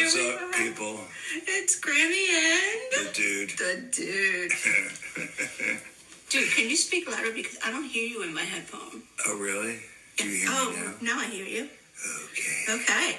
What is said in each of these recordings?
What's up, people? It's Grammy and... The dude. The dude. Dude, can you speak louder? Because I don't hear you in my headphone. Oh, really? Do you hear me now? Now I hear you. Okay. Okay.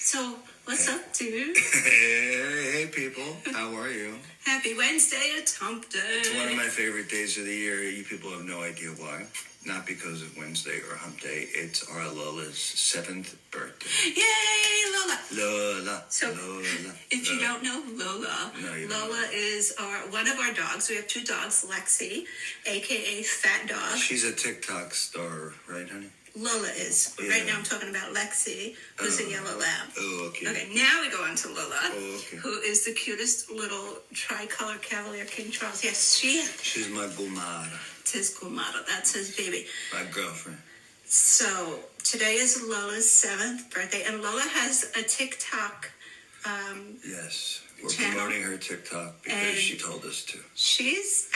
So, what's up, dude? Hey, people. How are you? Happy Wednesday, it's hump day. It's one of my favorite days of the year. You people have no idea why. Not because of Wednesday or hump day. It's our Lola's 7th birthday. Yay, Lola. Lola. So, Lola. if you don't know Lola, No, you Lola don't. is one of our dogs. We have two dogs, Lexi, a.k.a. Fat Dog. She's a TikTok star, right, honey? Lola is. Yeah. Right now I'm talking about Lexi, who's a yellow lab. Oh, okay. Okay, now we go on to Lola, okay. who is the cutest little tricolor Cavalier King Charles. Yes, she is. She's my Gumara, His Gumara. That's his baby. my girlfriend. So today is Lola's 7th birthday, and Lola has a TikTok. Yes. We're Channel. promoting her TikTok because And she told us to. She's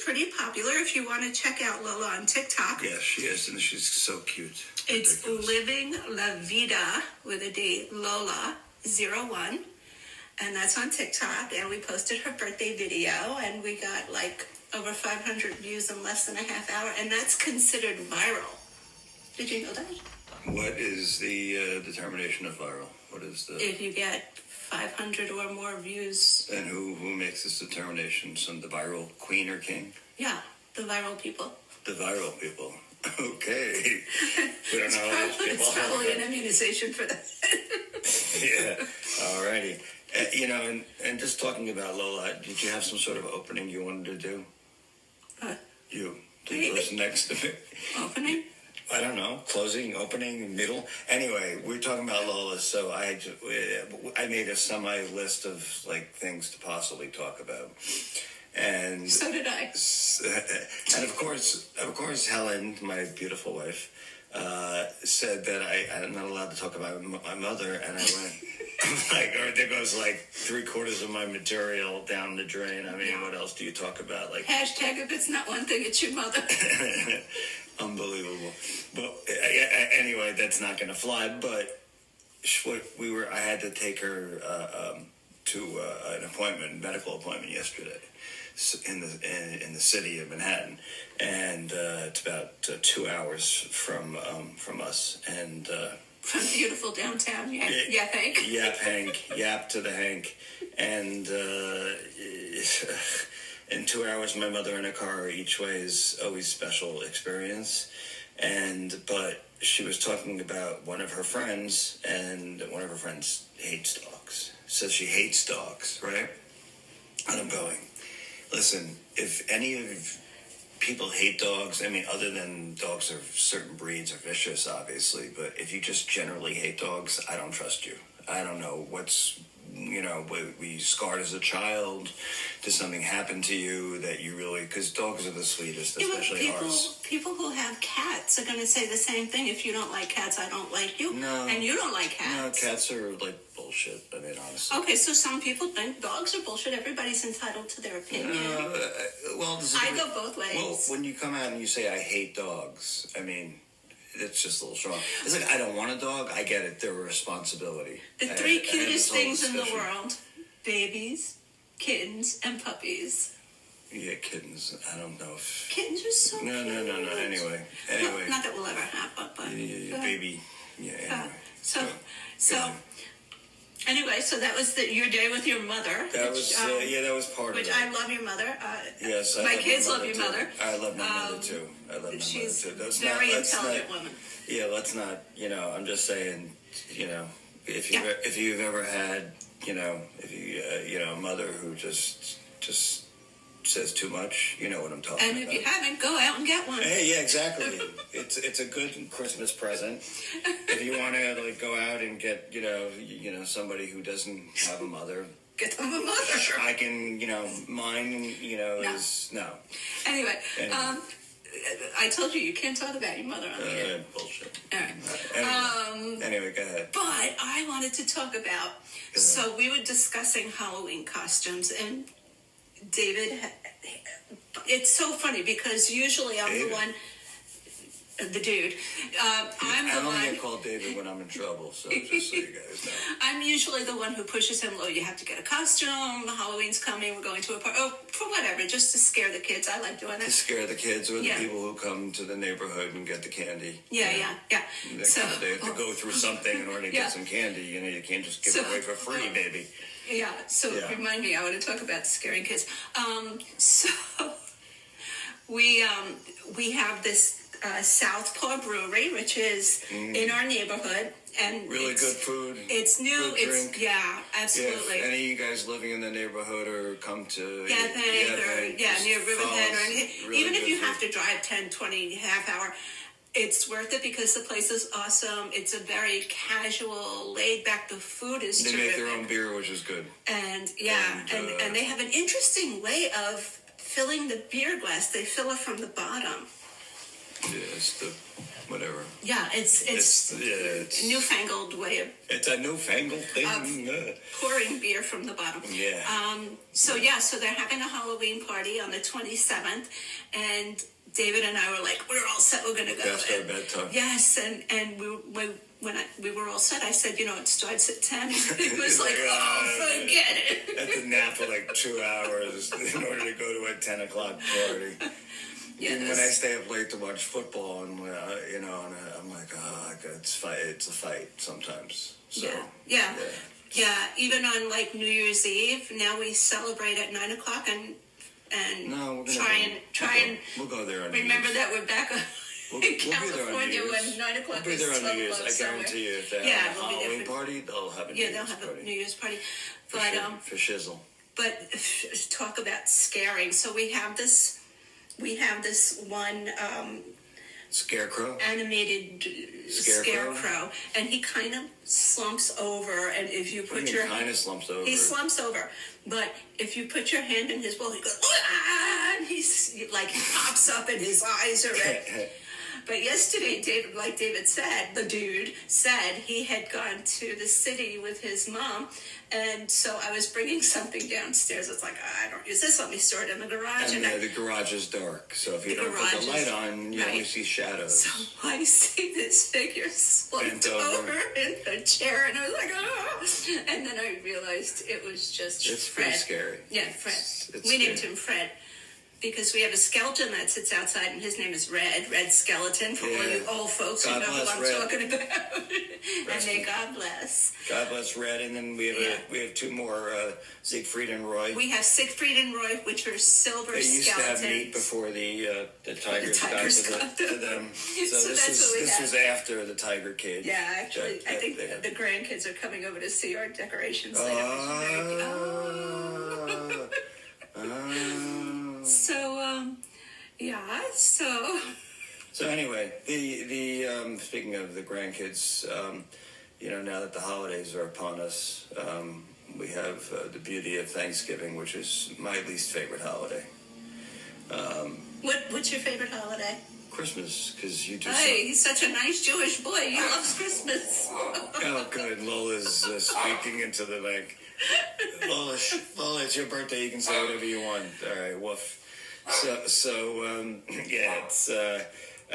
pretty popular. If you want to check out Lola on TikTok, Yes, she is, and she's so cute. it's Ridiculous. Living La Vida with a D, Lola 01, and that's on TikTok. And we posted her birthday video, and we got like over 500 views in less than a half hour, and that's considered viral. Did you know that? What is the determination of viral? What is the... If you get 500 or more views, And who makes this determination? The viral queen or king? yeah, the viral people. The viral people. Okay. We don't know how those people It's are. probably an immunization for that. Yeah. Alrighty. And just talking about Lola, did you have some sort of opening you wanted to do? You. The person next to me. Opening? I don't know, closing, opening, middle. Anyway, we're talking about Lola, so I made a semi-list of like things to possibly talk about, and So did I. and of course, Helen, my beautiful wife, said that I'm not allowed to talk about my mother, and I went like, or there goes like 3/4 of my material down the drain. I mean, what else do you talk about? Like Hashtag if it's not one thing, it's your mother. Unbelievable. But anyway, that's not going to fly. But I had to take her to an medical appointment yesterday in the city of Manhattan, and it's about 2 hours from us. And From beautiful downtown, yeah, Hank. Yap Hank, yap to the Hank, and. In 2 hours, my mother in a car each way is always special experience. But she was talking about one of her friends, and one of her friends hates dogs. Says she hates dogs, right? And I'm going, listen, if any of people hate dogs, I mean, other than dogs of certain breeds are vicious, obviously, but if you just generally hate dogs, I don't trust you. I don't know what's... were you scarred as a child? Did something happen to you that you really... Because dogs are the sweetest, especially ours. People who have cats are going to say the same thing. If you don't like cats, I don't like you. No. And you don't like cats. No, cats are like bullshit, I mean, honestly. Okay, so some people think dogs are bullshit. Everybody's entitled to their opinion. I go both ways. Well, when you come out and you say, I hate dogs, I mean... It's just a little strong. It's like, I don't want a dog. I get it. They're a responsibility. The three cutest things in the world: babies, kittens, and puppies. Yeah, kittens. I don't know if... Kittens are so cute. No. Anyway. Not that we'll ever have, but... Yeah, baby. Yeah, anyway. Anyway, so that was your day with your mother. That was part of it. Which I love your mother. Yes, my kids love your too. mother. I love my mother too. She's mother too. very intelligent woman. Yeah, let's not. I'm just saying. If you've ever had, a mother who just says too much, you know what I'm talking about. And if you haven't, go out and get one. Hey, yeah, exactly. It's a good Christmas present. If you want to go out and get somebody who doesn't have a mother, get them a mother. Sure. I can mine is no. Anyway. I told you can't talk about your mother on the air. Bullshit. All right. Anyway, go ahead. But I wanted to talk about. So we were discussing Halloween costumes, and David. It's so funny because usually I'm the one. the dude. I'm I the only one. get called David when I'm in trouble, so just so you guys know. I'm usually the one who pushes him. Oh, you have to get a costume. Halloween's coming. We're going to a party. Oh, for whatever, just to scare the kids. I like doing To it. scare the kids or the Yeah. people who come to the neighborhood and get the candy. Yeah. They, So they have to go through something in order to Yeah. get some candy. You know, you can't just give So- it away for free, baby. yeah. So Yeah. remind me. I want to talk about scaring kids. So we have this Southpaw Brewery, which is in our neighborhood, and Really it's, good food. It's new. Good It's drink. yeah, Yeah, absolutely. if any of you guys living in the neighborhood or come to Bank or just near Riverhead or follow anything. really Even if good you food. have to drive 10, 20, half hour, it's worth it because the place is awesome. It's a very casual, laid back. The food is They terrific. make their own beer, which is good. And And, they have an interesting way of filling the beer glass. They fill it from the bottom. Yeah, it's the whatever. Yeah, it's It's newfangled way of it's a newfangled thing. pouring beer from the bottom. Yeah. So they're having a Halloween party on the 27th, and David and I were like, we're all set, we're gonna go. Past our And- bedtime. Yes, and we were all set, I said, it starts at 10. It was like, oh, forget it. I had to nap for like 2 hours in order to go to a 10 o'clock party. Even when I stay up late to watch football, and and I'm like, it's a fight sometimes. So Yeah. Even on like New Year's Eve, now we celebrate at 9 o'clock and No, we're gonna try and we'll go there on New remember Year's. that we're back in We'll be there on New California Year's. when 9 o'clock We'll be is there on 12 New Year's. o'clock I guarantee you, if they Yeah, have a we'll be there Halloween for- party, they'll have a New Yeah, Year's they'll have party. a New Year's party. For But sure, for shizzle. but talk about scaring. So we have this one Scarecrow. animated scarecrow, and he kind of slumps over, and if you put your kind of slumps over. he slumps over, but if you put your hand in his bowl, he goes, "Ah!" and he's like, he pops up and his eyes are red. But yesterday, David said, the dude said he had gone to the city with his mom, and so I was bringing something downstairs. It's like, I don't use this, let me store it in the garage. And And the garage is dark, so if you The don't put garage the light is- on, you only right. see shadows. so I see this figure slumped Bent over. over in the chair, and I was like, oh! And then I realized it was just It's Fred. pretty scary. Yeah, Fred. It's We named scary. him Fred because we have a skeleton that sits outside, and his name is Red Skeleton, for all Yeah. you old folks God who know who bless I'm Red. talking about. And may God bless. God bless Red, and then we have Yeah. we have two more, Siegfried and Roy. We have Siegfried and Roy, which are silver They used skeletons. to have meat before the tigers got tigers to, got to them. them. So So that's what we this have. was after the tiger cage. Yeah, actually, that- I think that the grandkids are coming over to see our decorations they later. had. So anyway, the speaking of the grandkids, now that the holidays are upon us, we have the beauty of Thanksgiving, which is my least favorite holiday. What's your favorite holiday? Christmas, because you do. Hey, he's such a nice Jewish boy. He loves Christmas. Oh, good. Lola's speaking into the mic. Lola, it's your birthday. You can say whatever you want. All right, woof. It's.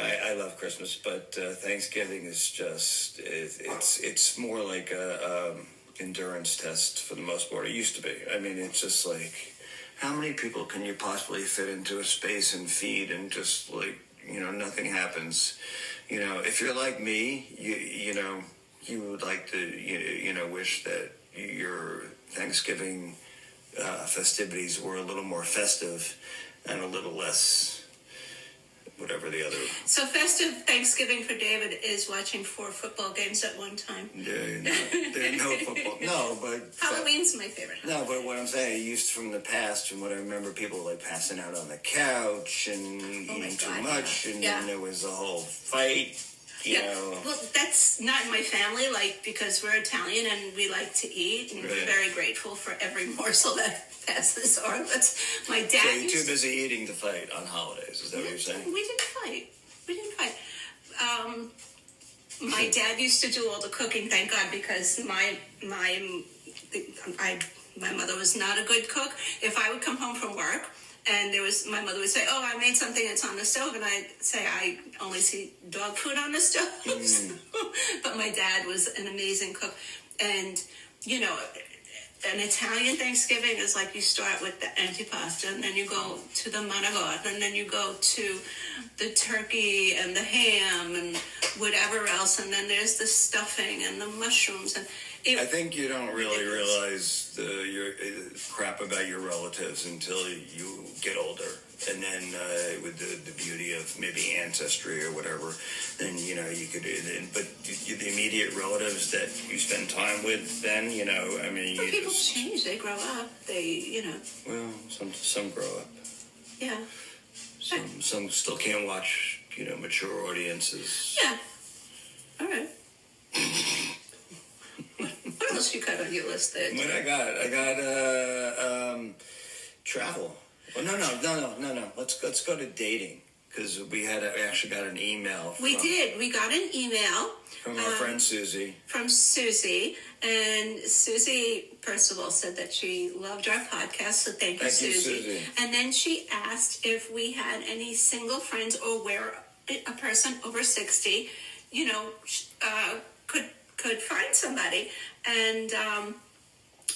I love Christmas, but Thanksgiving is just it's more like a endurance test for the most part. It used to be. I mean, it's just like how many people can you possibly fit into a space and feed, and just like nothing happens. If you're like me, you would like to wish that your Thanksgiving festivities were a little more festive and a little less whatever the other. So festive Thanksgiving for David is watching 4 football games at one time. There's no football. No, but Halloween's my favorite. no, but what I'm saying, I used from the past, from what I remember, people like passing out on the couch and eating too God, much, and yeah. then there was a whole fight. You know. Well, that's not in my family, because we're Italian and we like to eat, and we're Right. very grateful for every morsel that passes our lips. My dad So you're used too busy eating to fight on holidays. Is that what you're saying? We didn't fight. My dad used to do all the cooking, thank God, because my mother was not a good cook. If I would come home from work And my mother would say, "Oh, I made something that's on the stove," and I'd say, "I only see dog food on the stove." But my dad was an amazing cook, and you know, an Italian Thanksgiving is like you start with the antipasta, and then you go to the manavot, and then you go to the turkey and the ham and whatever else, and then there's the stuffing and the mushrooms. And I think you don't really realize your crap about your relatives until you get older. And then with the beauty of maybe ancestry or whatever, then, you know, you could, but the immediate relatives that you spend time with, then, you know, I mean, you people just, change, they grow up, well, some grow up. Yeah. Some still can't watch, mature audiences. Yeah. All right. What else you got on your list there? What I got travel. Oh, no. Let's go to dating, because we actually got an email. We got an email from our friend Susie. From Susie, and Susie, first of all, said that she loved our podcast, so thank you, Susie. And then she asked if we had any single friends or where a person over 60, could find somebody. And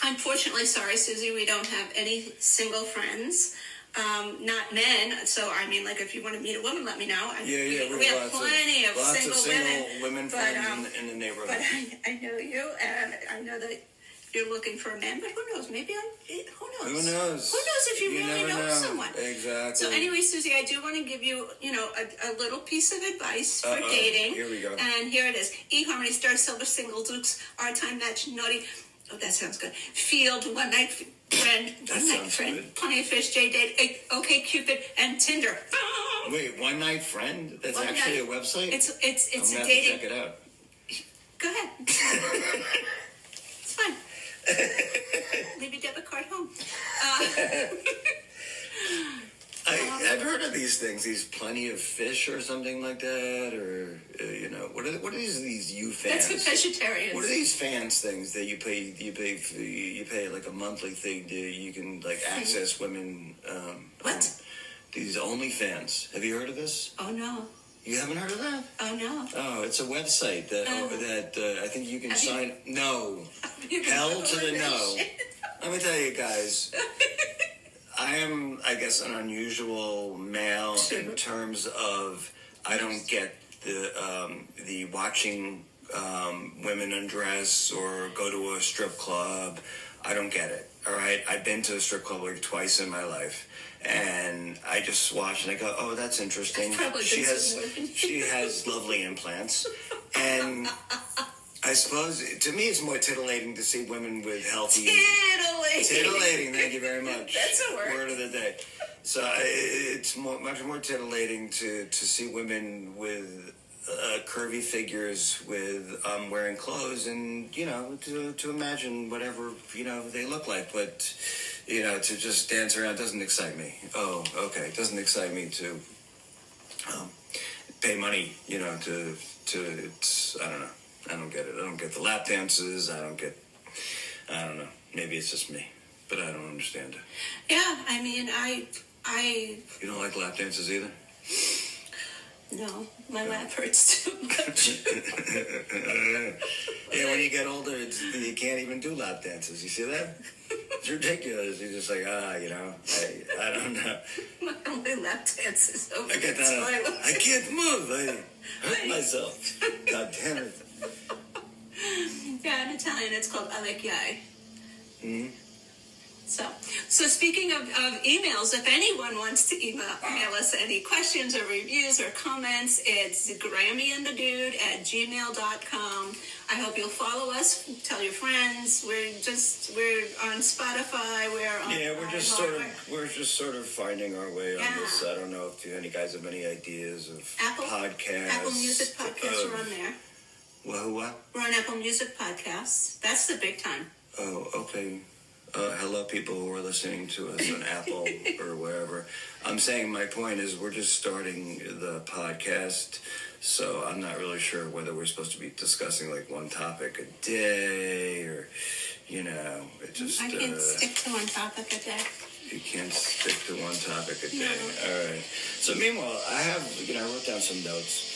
unfortunately, sorry, Susie, we don't have any single friends. Not men. So, I mean, like, if you want to meet a woman, let me know. We have plenty of single women friends in the neighborhood. But I know you, and I know that you're looking for a man, but who knows? Maybe who knows? Who knows? Who knows if you really know someone? Exactly. So anyway, Susie, I do want to give you, a little piece of advice for dating. Here we go. And here it is. eHarmony, Star, Silver, Single, Dukes, Our-Time Match, Naughty. Oh, that sounds good. Field, One Night Friend, good. Plenty of Fish, J-Date, OK Cupid, and Tinder. Wait, One Night Friend? That's One actually night. a website? It's I'm a gonna dating. have to check it out. Go ahead. It's fine. Leave your debit card home. I've heard of these things, these Plenty of Fish or something like that, or what are these you fans? That's for vegetarians. What are these fans things that you pay like a monthly thing you can like access women? What? These OnlyFans. Have you heard of this? Oh no. You haven't heard of that? Oh no. Oh, it's a website that I think you can sign. No. You Hell to the no. Let me tell you guys. I am, I guess, an unusual male in terms of I don't get the watching women undress or go to a strip club. I don't get it. All right, I've been to a strip club like twice in my life, and I just watch and I go, "Oh, that's interesting." She has lovely implants, and I suppose to me it's more titillating to see women with healthy. Titillating. Thank you very much. That's a word. Word of the day. So it's much more tittillating to see women with curvy figures with wearing clothes and to imagine whatever they look like, but to just dance around doesn't excite me. Oh, okay, it doesn't excite me to pay money to it's, I don't know. I don't get it. I don't get the lap dances. I don't know. Maybe it's just me, but I don't understand it. Yeah, I mean, I. You don't like lap dances either? No, my lap hurts too much. Yeah, when you get older, you can't even do lap dances. You see that? It's ridiculous. You're just like, I don't know. My only lap dance is over I get the that. toilet. I can't move. I hurt myself. God damn it. Yeah, in Italian, it's called alecchiai. Mm-hmm. So speaking of emails, if anyone wants to email us any questions or reviews or comments, it's grammyandthedude@gmail.com. I hope you'll follow us. Tell your friends. We're on Spotify. We're just sort of finding our way on this. I don't know if any guys have any ideas of podcasts. Apple Music podcasts are on there. What? We're on Apple Music podcasts. That's the big time. Oh, okay. Hello, people who are listening to us on Apple or wherever. I'm saying my point is we're just starting the podcast, so I'm not really sure whether we're supposed to be discussing like one topic a day or, it just... I can stick to one topic a day. You can't stick to one topic a day. No. All right. So meanwhile, I wrote down some notes.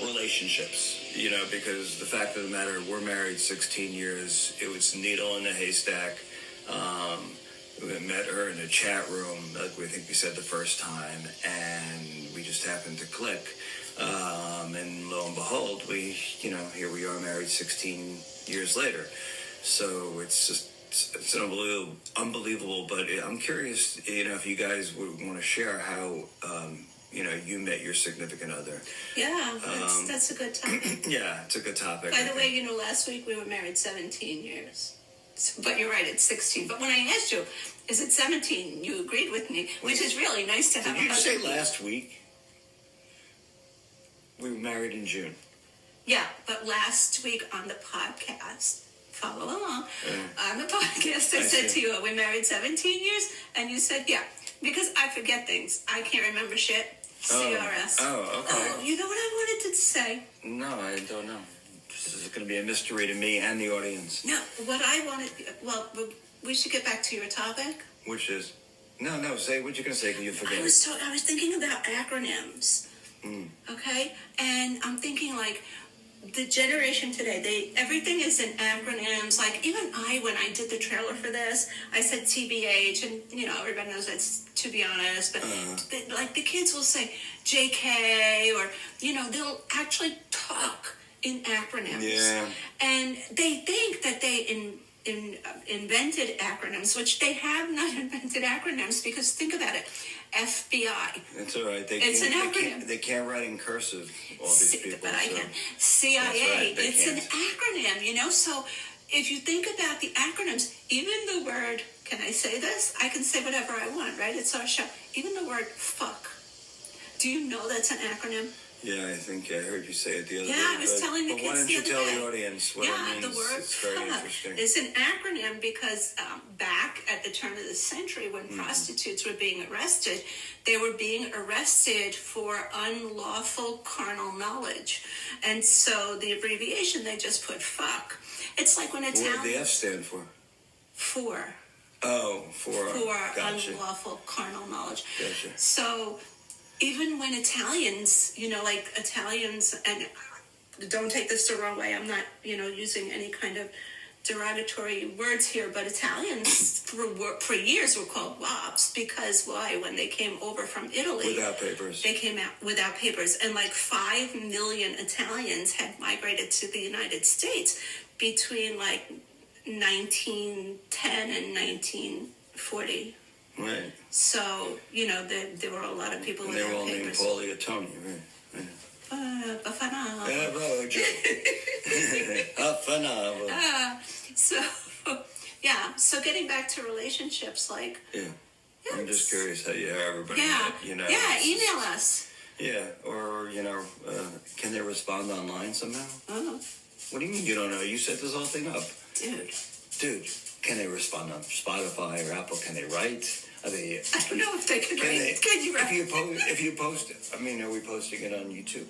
Relationships, because the fact of the matter, we're married 16 years. It was needle in a haystack. We met her in a chat room, like we think we said the first time, and we just happened to click. And lo and behold, here we are married 16 years later. So it's unbelievable. But I'm curious, if you guys would want to share how, you met your significant other. Yeah, that's a good topic. Yeah, it's a good topic. By the way, last week we were married 17 years. But you're right, it's 16. But when I asked you, is it 17, you agreed with me, which is really nice to have. Did you say last week? We were married in June. Yeah, but last week on the podcast, follow along, on the podcast I said to you, we're married 17 years? And you said, yeah, because I forget things. I can't remember shit. CRS. Oh, okay. Oh, you know what I wanted to say? No, I don't know. This is going to be a mystery to me and the audience. No, what I wanted, well, we should get back to your topic. Which is? No, say what you're going to say, because you forget. I was thinking about acronyms. Okay? And I'm thinking, like, the generation today, everything is in acronyms. Like, even when I did the trailer for this, I said TBH, and, everybody knows that's to be honest, but, the kids will say JK, or, they'll actually talk in acronyms. Yeah. And they think that they invented acronyms, which they have not invented acronyms, because think about it. FBI. It's all right. It's an acronym. They can't write in cursive, all these people. But I can. CIA. Right, it's an acronym, So if you think about the acronyms, even the word, can I say this? I can say whatever I want, right? It's our show. Even the word fuck. Do you know that's an acronym? Yeah, I think I heard you say it the other day. Yeah, I was telling the kids the other day. Why don't you tell the audience what it means? The word it's very fuck interesting. is an acronym because back at the turn of the century, when prostitutes were being arrested, they were being arrested for unlawful carnal knowledge. And so the abbreviation, they just put fuck. It's like when Italians... What did the F stand for? For. Oh, for gotcha. Unlawful carnal knowledge. Gotcha. So even when Italians, Italians, and don't take this the wrong way, I'm not, using any kind of derogatory words here, but Italians for years were called wops because why? When they came over from Italy. Without papers. They came out without papers. And 5 million Italians had migrated to the United States between 1910 and 1940. Right. So, there were a lot of people and without they were all named papers. Paulie or Tony, right? Bafana. Bravo, Joe. So getting back to relationships, Yeah. I'm just curious how everybody met, email us. Yeah, or, can they respond online somehow? Oh. What do you mean you don't know? You set this whole thing up. Dude, can they respond on Spotify or Apple? Can they write? I don't know if they can write. Can you write? If you post it, are we posting it on YouTube?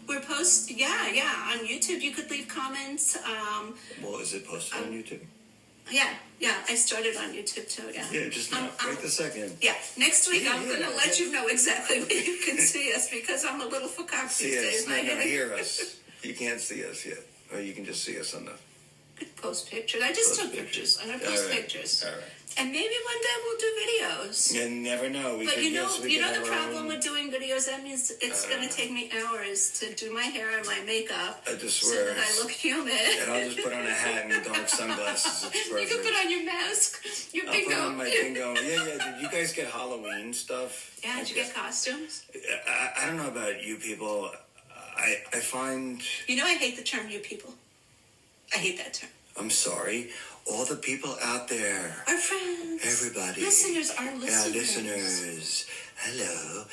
We're on YouTube. You could leave comments. Well, is it posted on YouTube? Yeah, I started on YouTube too, yeah. Yeah, just now, right this second. Yeah, next week I'm going to let you know exactly where you can see us because I'm a little fuck-up these days. You're not going to hear us. You can't see us yet. Or you can just see us on the... Post pictures. I just took pictures. I'm going to post pictures. All right. And maybe one day we'll do videos. You never know. But you know the problem with doing videos? That means it's going to take me hours to do my hair and my makeup. I just so swear. that I look human. And I'll just put on a hat and dark sunglasses. It's perfect. You can put on your mask, your bingo. I'll put on my bingo. Yeah. Did you guys get Halloween stuff? Yeah, did you get costumes? I don't know about you people. I find... I hate the term you people. I hate that term. I'm sorry. All the people out there. Our friends. Everybody. Listeners, our listeners. Our listeners. Hello.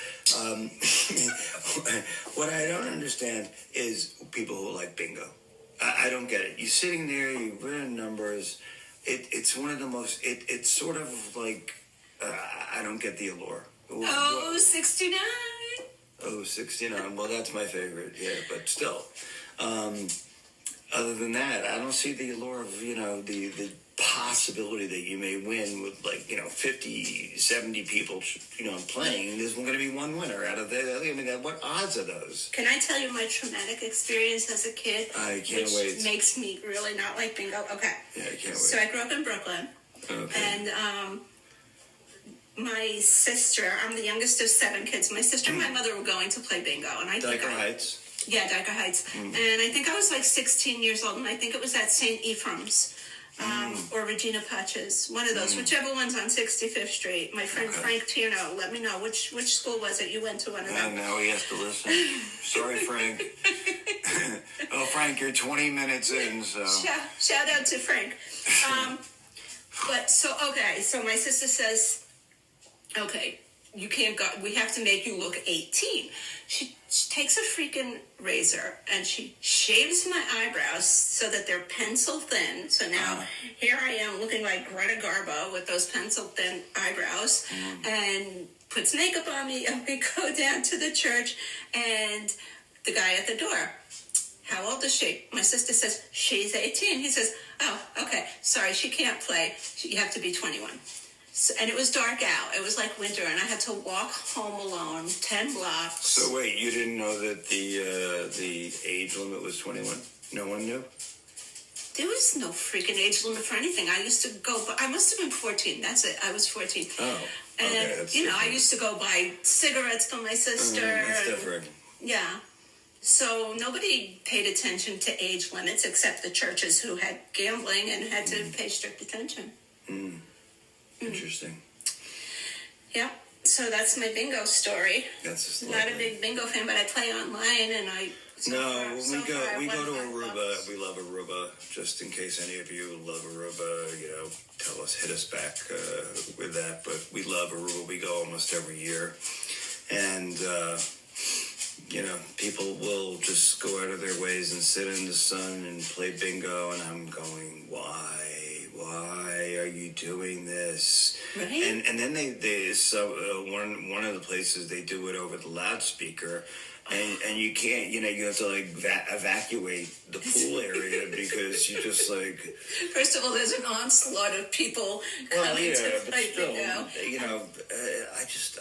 What I don't understand is people who like bingo. I don't get it. You're sitting there, you run numbers. It's one of the most... It's sort of like... I don't get the allure. 69. 69. Well, that's my favorite. Yeah, but still. Other than that, I don't see the allure of, the possibility that you may win with 50, 70 people, playing. There's going to be one winner out of that. I mean, what odds are those? Can I tell you my traumatic experience as a kid? I can't wait. Which makes me really not like bingo. Okay. Yeah, I can't wait. So I grew up in Brooklyn. Okay. And my sister, I'm the youngest of 7 kids. My sister and my mother were going to play bingo. And I think Dyker Heights. Yeah, Dyker Heights. And I think I was like 16 years old, and I think it was at St. Ephraim's or Regina Pace's, one of those, whichever one's on 65th Street. My friend Frank Tierno, let me know, which school was it? You went to one of them. Now he has to listen. Sorry, Frank. Oh, Frank, you're 20 minutes in, so. Shout out to Frank. So my sister says, okay, you can't go, we have to make you look 18. She takes a freaking razor and she shaves my eyebrows so that they're pencil thin. So now here I am looking like Greta Garbo with those pencil thin eyebrows and puts makeup on me, and we go down to the church, and the guy at the door, how old is she? My sister says, she's 18. He says, oh, okay, sorry, she can't play. You have to be 21. So, and it was dark out. It was like winter, and I had to walk home alone 10 blocks. So wait, you didn't know that the age limit was 21? No one knew? There was no freaking age limit for anything. I used to go, but I must have been 14. That's it. I was 14. Oh, and okay, that's different. I used to go buy cigarettes for my sister. That's different. Yeah. So nobody paid attention to age limits except the churches who had gambling and had to pay strict attention. Interesting. Yeah. So that's my bingo story. That's just Not a big bingo fan, but I play online, and I. We go to Aruba. We love Aruba. Just in case any of you love Aruba, hit us back with that. But we love Aruba. We go almost every year, and people will just go out of their ways and sit in the sun and play bingo, and I'm going, why? Why are you doing this? Right. And then one of the places they do it over the loudspeaker, and you can't, you have to evacuate the pool area because you just First of all, there's an onslaught of people coming to play bingo.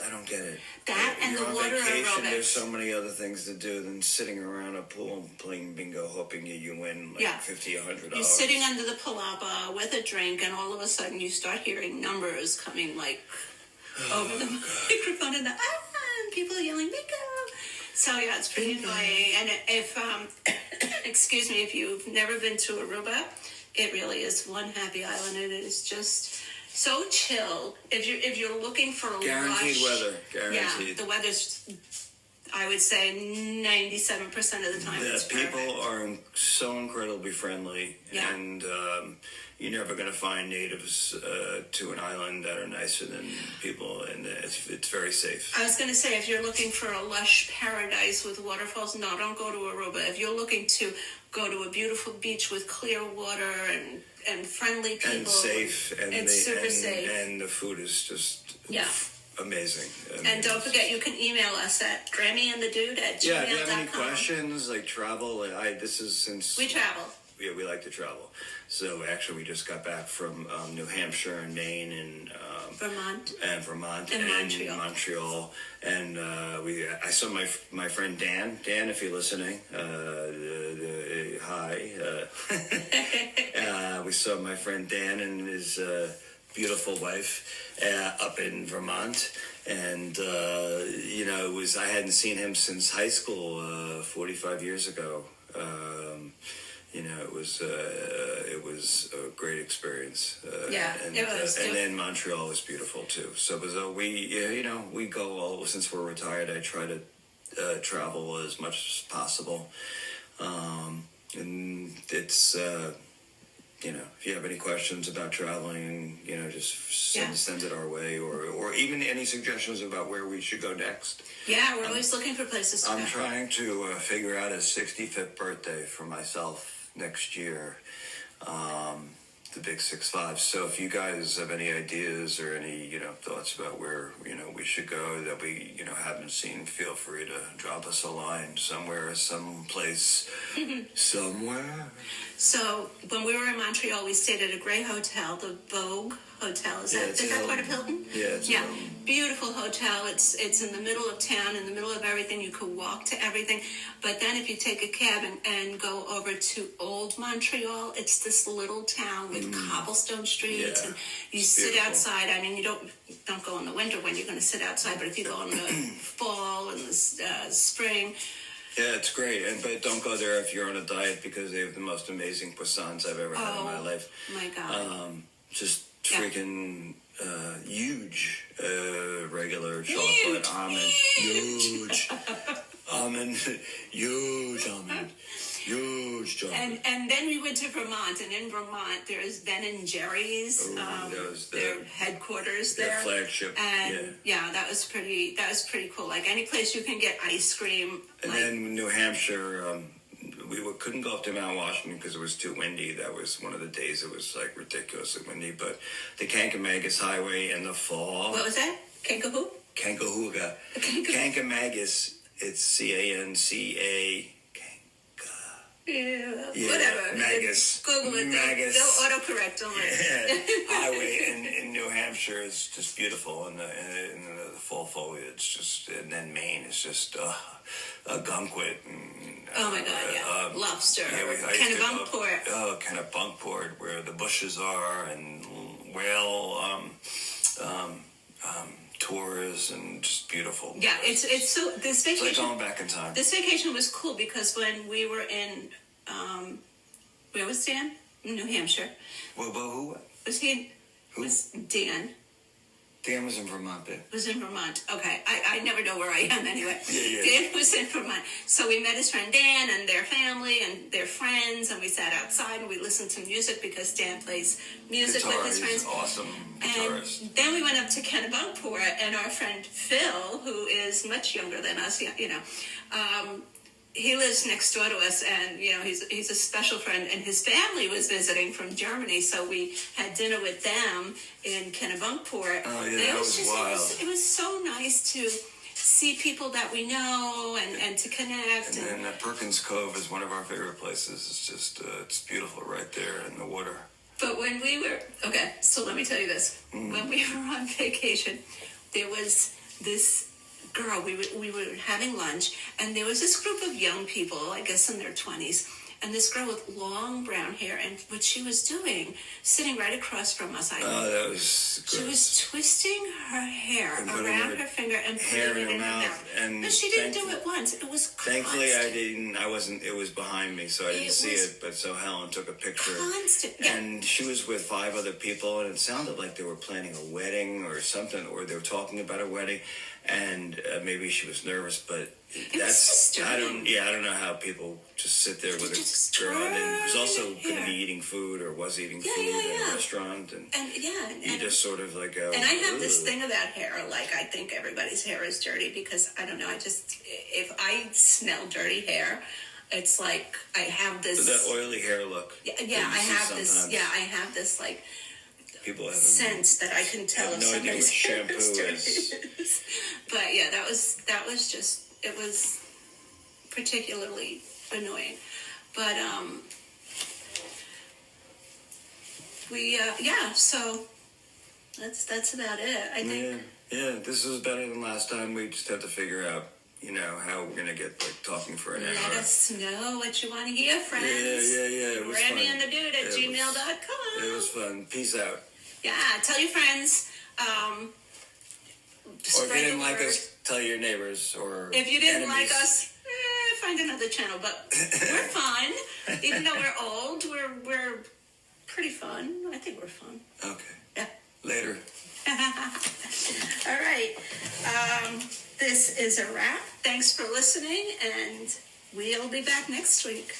I don't get it. That and You're the on water vacation, aerobics. There's so many other things to do than sitting around a pool and playing bingo, hoping you win $50, $100. You're sitting under the palapa with a drink, and all of a sudden you start hearing numbers coming over the microphone, and people yelling bingo. So yeah, it's pretty annoying. And if excuse me, if you've never been to Aruba, it really is one happy island. It is just so chill. If you're looking for a guaranteed weather, guaranteed. Yeah, the weather's, I would say 97% of the time. The it's people perfect. are so incredibly friendly, and you're never going to find natives to an island that are nicer than people, and it's very safe. I was going to say, if you're looking for a lush paradise with waterfalls, no, don't go to Aruba. If you're looking to go to a beautiful beach with clear water and friendly people, and safe, it's super safe, and the food is just amazing. And don't forget, you can email us at GrammyandTheDude@gmail.com. Yeah, if you have any questions, travel, this is since... We travel. Yeah, we like to travel. So actually, we just got back from New Hampshire and Maine and Vermont and Montreal. And I saw my friend Dan. Dan, if you're listening, hi. We saw my friend Dan and his beautiful wife up in Vermont, and it was, I hadn't seen him since high school 45 years ago. It was a great experience. It was. And then Montreal was beautiful too. So we go all, since we're retired, I try to travel as much as possible. And it's, if you have any questions about traveling, just send it our way, or even any suggestions about where we should go next. Yeah, we're always looking for places to go. I'm trying to figure out a 65th birthday for myself next year. the big 6-5. So if you guys have any ideas or any, thoughts about where, we should go that we, haven't seen, feel free to drop us a line somewhere, someplace, somewhere. So when we were in Montreal, we stayed at a great hotel, the Vogue Hotel. Is that part of Hilton? Yeah, it's Beautiful hotel. It's in the middle of town, in the middle of everything. You could walk to everything. But then if you take a cab and go over to Old Montreal, it's this little town with cobblestone streets, and you sit beautiful. outside. I mean, you don't go in the winter when you're going to sit outside, but if you go in the fall and the spring. Yeah, it's great, but don't go there if you're on a diet because they have the most amazing croissants I've ever had in my life. My God! Just freaking huge regular chocolate almond, huge almond, huge almond, huge chocolate. And then we went to Vermont, and in Vermont there's Ben and Jerry's, their headquarters their there, flagship, and that was pretty cool. Like any place you can get ice cream. And then New Hampshire, couldn't go up to Mount Washington because it was too windy. That was one of the days it was like ridiculously windy. But the Kankamagus Highway in the fall. What was that? Kankahoo? Kankahooga. Kankamagus. It's Canca. Yeah, whatever. Magus. Google it. Magus. They'll autocorrect on it. Highway in New Hampshire is just beautiful, and the fall foliage and then Maine is just Gunkwit. Oh my God, yeah. Lobster. Kennebunkport. Kennebunkport, where the bushes are, and whale tours, and just beautiful. Yeah, it's so this vacation. It's like going back in time. This vacation was cool because when we were in, where was Dan? New Hampshire. Well, who was he? Who? Was Dan? Dan was in Vermont, then. Was in Vermont. Okay, I never know where I am anyway. Yeah. Dan was in Vermont. So we met his friend Dan and their family and their friends, and we sat outside and we listened to music because Dan plays music with his friends. He's awesome guitarist. And then we went up to Kennebunkport, and our friend Phil, who is much younger than us, he lives next door to us, and he's a special friend, and his family was visiting from Germany, so we had dinner with them in Kennebunkport. Oh yeah, that was wild. It was so nice to see people that we know and to connect. And then Perkins Cove is one of our favorite places. It's just it's beautiful right there in the water. But when we were so let me tell you this: when we were on vacation, there was this girl, we were having lunch, and there was this group of young people, I guess in their 20s, and this girl with long brown hair, and what she was doing, sitting right across from us, that was gross. She was twisting her hair around her finger and putting it in her mouth. And but she didn't do it once. It was constant. Thankfully, I wasn't, it was behind me, so I didn't see it, but so Helen took a picture. Constant, yeah. And she was with 5 other people, and it sounded like they were planning a wedding or something, or they were talking about a wedding. And maybe she was nervous, but I don't know how people just sit there with a girl and was also going to be eating food or was eating food in a restaurant, and you just sort of like go. And I have this thing about hair, like I think everybody's hair is dirty because I don't know. If I smell dirty hair, it's like I have this that oily hair look. I have this. Yeah, I have this like. People have sense that I can tell if no idea what somebody's shampoo is. But yeah, that was just, it was particularly annoying. But so that's about it. I think. Yeah, this was better than last time. We just had to figure out, how we're gonna get talking for an hour. Let us know what you want to hear, friends. Yeah. It was Randy fun. and the Dude at gmail.com. It was fun. Peace out. Yeah, tell your friends. Or if you didn't like us, tell your neighbors or if you didn't enemies. like us, find another channel. But we're fun. Even though we're old, we're pretty fun. I think we're fun. Okay. Yeah. Later. All right. This is a wrap. Thanks for listening, and we'll be back next week.